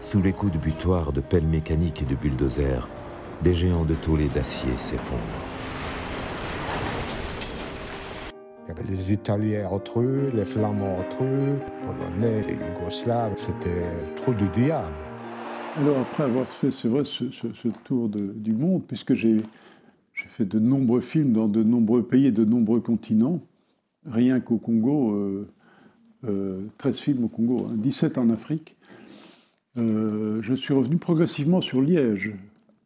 Sous les coups de butoir, de pelles mécaniques et de bulldozers, des géants de tôle et d'acier s'effondrent. Il y avait les Italiens entre eux, les Flamands entre eux, les Polonais, les Yougoslaves. C'était trop du diable. Alors après avoir fait, c'est vrai, ce tour du monde, puisque j'ai fait de nombreux films dans de nombreux pays et de nombreux continents, rien qu'au Congo, 13 films au Congo, 17 en Afrique, je suis revenu progressivement sur Liège.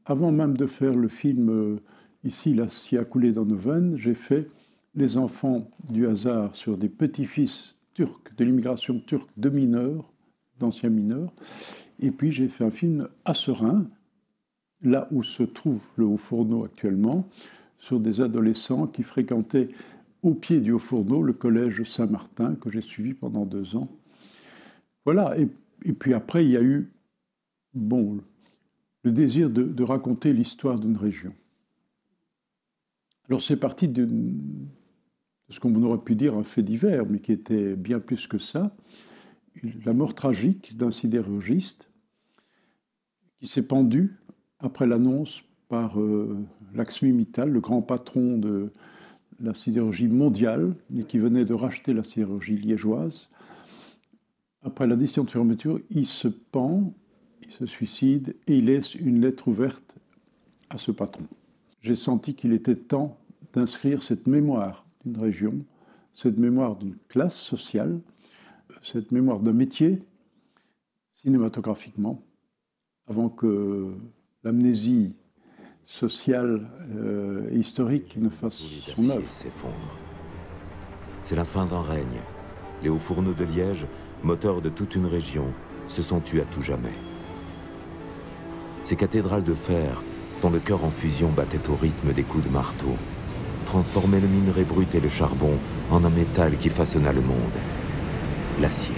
Avant même de faire le film ici, L'acier a coulé dans nos veines, j'ai fait Les enfants du hasard sur des petits-fils turcs, de l'immigration turque de mineurs, d'anciens mineurs. Et puis j'ai fait un film à Seraing, là où se trouve le Haut-Fourneau actuellement, sur des adolescents qui fréquentaient au pied du Haut-Fourneau le collège Saint-Martin, que j'ai suivi pendant 2 ans. Voilà, et puis après, il y a eu le désir de raconter l'histoire d'une région. Alors c'est parti de ce qu'on aurait pu dire un fait divers, mais qui était bien plus que ça, la mort tragique d'un sidérurgiste qui s'est pendu après l'annonce par Laxmi Mittal, le grand patron de la sidérurgie mondiale, et qui venait de racheter la sidérurgie liégeoise. Après la décision de fermeture, il se pend, il se suicide et il laisse une lettre ouverte à ce patron. J'ai senti qu'il était temps d'inscrire cette mémoire d'une région, cette mémoire d'une classe sociale, cette mémoire d'un métier, cinématographiquement, avant que l'amnésie sociale et historique ne fasse son œuvre. C'est la fin d'un règne. Les Hauts-Fourneaux de Liège, moteurs de toute une région, se sont tus à tout jamais. Ces cathédrales de fer, dont le cœur en fusion battait au rythme des coups de marteau, transformaient le minerai brut et le charbon en un métal qui façonna le monde, l'acier.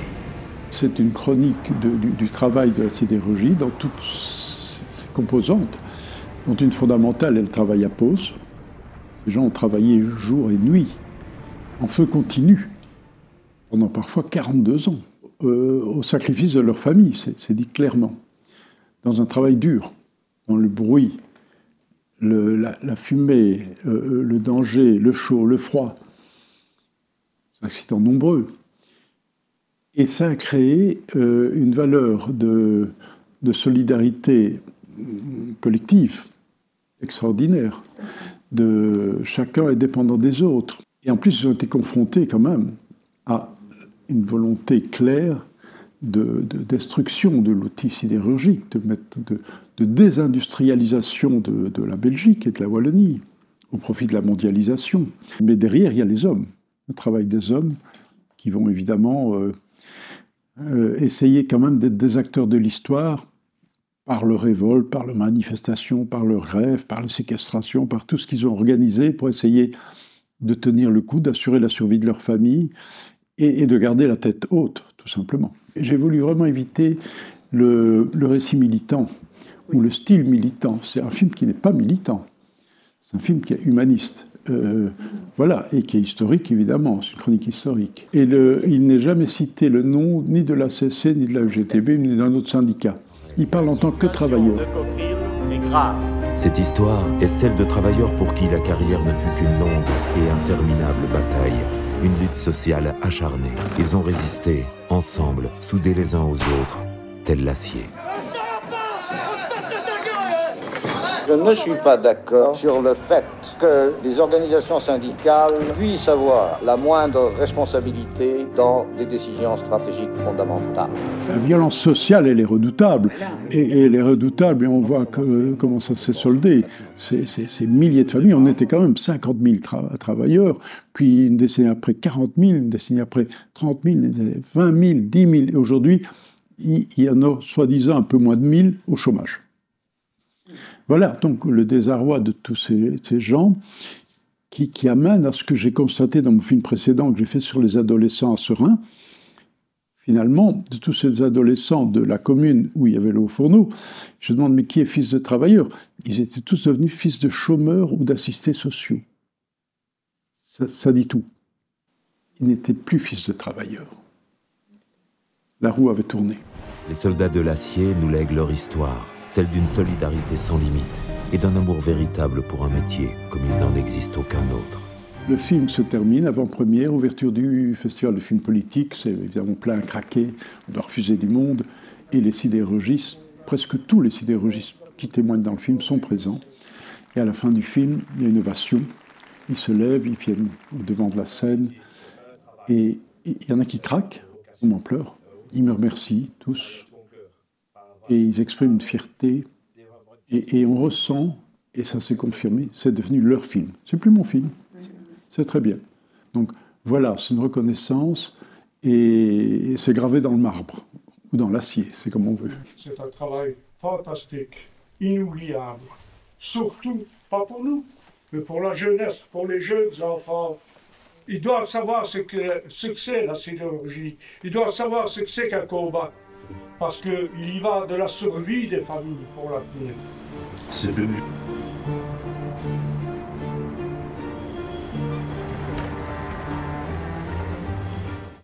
C'est une chronique du travail de la sidérurgie dans toutes ses composantes, dont une fondamentale est le travail à pause. Les gens ont travaillé jour et nuit, en feu continu, pendant parfois 42 ans, au sacrifice de leur famille, c'est dit clairement, dans un travail dur, dans le bruit, la fumée, le danger, le chaud, le froid, accidents nombreux. Et ça a créé une valeur de solidarité collective extraordinaire. Chacun est dépendant des autres. Et en plus, ils ont été confrontés quand même à une volonté claire de destruction de l'outil sidérurgique, de désindustrialisation de la Belgique et de la Wallonie, au profit de la mondialisation. Mais derrière, il y a les hommes, le travail des hommes, qui vont évidemment essayer quand même d'être des acteurs de l'histoire, par leur révolte, par leur manifestation, par leur grève, par les séquestrations, par tout ce qu'ils ont organisé pour essayer de tenir le coup, d'assurer la survie de leur famille et de garder la tête haute, tout simplement. J'ai voulu vraiment éviter le récit militant ou le style militant. C'est un film qui n'est pas militant, c'est un film qui est humaniste. Voilà, et qui est historique évidemment, c'est une chronique historique. Et il n'est jamais cité le nom ni de la CC, ni de la UGTB, ni d'un autre syndicat. Il parle en tant que travailleur. Cette histoire est celle de travailleurs pour qui la carrière ne fut qu'une longue et interminable bataille, une lutte sociale acharnée. Ils ont résisté, ensemble, soudés les uns aux autres, tel l'acier. Je ne suis pas d'accord sur le fait que les organisations syndicales puissent avoir la moindre responsabilité dans des décisions stratégiques fondamentales. La violence sociale, elle est redoutable. Et elle est redoutable, et on voit comment ça s'est soldé. Ces milliers de familles, on était quand même 50 000 travailleurs, puis une décennie après 40 000, une décennie après 30 000, 20 000, 10 000. Et aujourd'hui, il y en a soi-disant un peu moins de 1000 au chômage. Voilà, donc le désarroi de tous ces gens qui amènent à ce que j'ai constaté dans mon film précédent que j'ai fait sur les adolescents à Seraing. Finalement, de tous ces adolescents de la commune où il y avait le Haut-Fourneau, je demande, mais qui est fils de travailleur? Ils étaient tous devenus fils de chômeurs ou d'assistés sociaux. Ça dit tout. Ils n'étaient plus fils de travailleurs. La roue avait tourné. Les soldats de l'acier nous lèguent leur histoire, celle d'une solidarité sans limite et d'un amour véritable pour un métier comme il n'en existe aucun autre. Le film se termine, avant-première, ouverture du festival de films politiques, c'est évidemment plein à craquer, on doit refuser du monde, et les sidérurgistes, presque tous les sidérurgistes qui témoignent dans le film sont présents. Et à la fin du film, il y a une ovation, ils se lèvent, ils viennent au devant de la scène, et il y en a qui craquent, on en pleure, ils me remercient tous, et ils expriment une fierté, et on ressent, et ça s'est confirmé, c'est devenu leur film, c'est plus mon film. C'est très bien. Donc voilà, c'est une reconnaissance et c'est gravé dans le marbre ou dans l'acier, c'est comme on veut. C'est un travail fantastique, inoubliable. Surtout, pas pour nous, mais pour la jeunesse, pour les jeunes enfants. Ils doivent savoir ce que c'est la sidérurgie. Ils doivent savoir ce que c'est qu'un combat. Parce qu'il y va de la survie des familles pour l'avenir. C'est venu.